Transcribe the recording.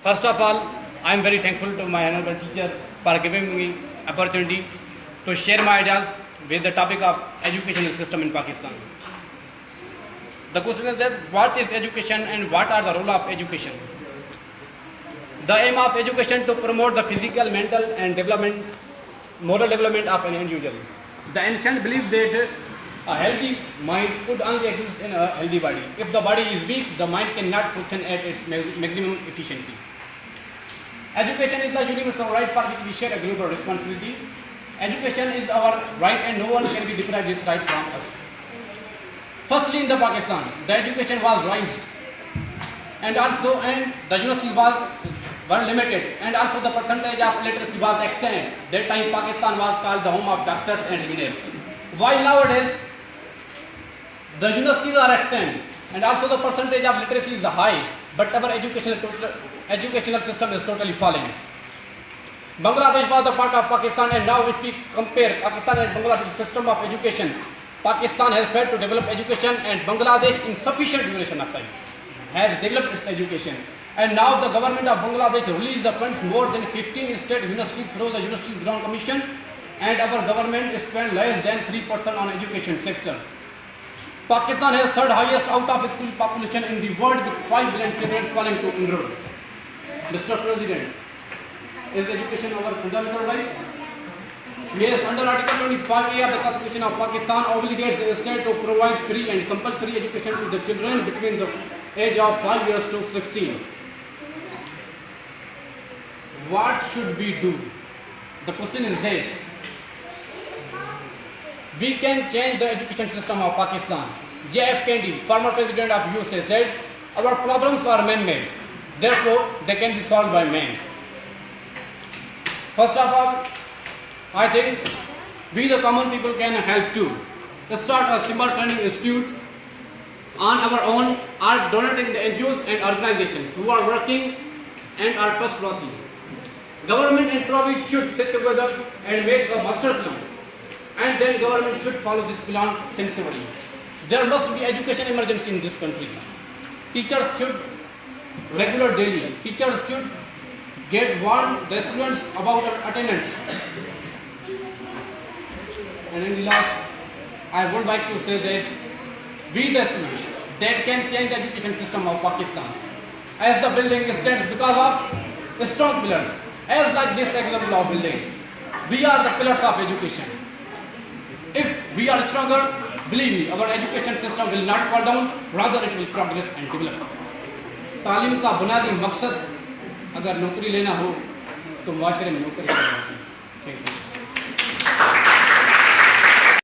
First of all, I am very thankful to my honorable teacher for giving me opportunity to share my ideas with the topic of educational system in Pakistan. The question is that what is education and what are the role of education? The aim of education to promote the physical, mental and moral development of an individual. The ancient belief that a healthy mind could only exist in a healthy body. If the body is weak, the mind cannot function at its maximum efficiency. Education is a universal right for which we share a global responsibility. Education is our right and no one can be deprived this right from us. Firstly, in the Pakistan, the education was raised and the universities were limited and also the percentage of literacy was extant. That time Pakistan was called the home of doctors and engineers. While nowadays, the universities are extant and also the percentage of literacy is high, but our educational system is totally falling. Bangladesh was a part of Pakistan and now if we compare Pakistan and Bangladesh system of education, Pakistan has failed to develop education and Bangladesh in sufficient duration of time has developed its education. And now the government of Bangladesh released the funds more than 15 state universities through the University Ground Commission and our government spent less than 3% on education sector. Pakistan has third highest out of school population in the world with 5 billion children falling to enroll. Mr. President, is education our fundamental right? Yes, under Article 25A of the Constitution of Pakistan obligates the state to provide free and compulsory education to the children between the age of 5 years to 16. What should we do? The question is that we can change the education system of Pakistan. J.F. Kennedy, former president of USA, said, our problems are man-made, therefore they can be solved by man. First of all, I think we the common people can help too. Let's start a simple training institute on our own or donating the NGOs and organizations who are working and are trustworthy. Government and private should sit together and make a master plan. And then government should follow this plan sensibly. There must be education emergency in this country. Teachers should regular daily. Teachers should get warn the students about attendance. And in the last, I would like to say that we the students that can change the education system of Pakistan. As the building stands because of strong pillars. As like this example of building. We are the pillars of education. If we are stronger, believe me, our education system will not fall down, rather it will progress and develop. तालीम का बुनियादी मकसद अगर नौकरी लेना हो तो माशरे में नौकरी करना चाहिए।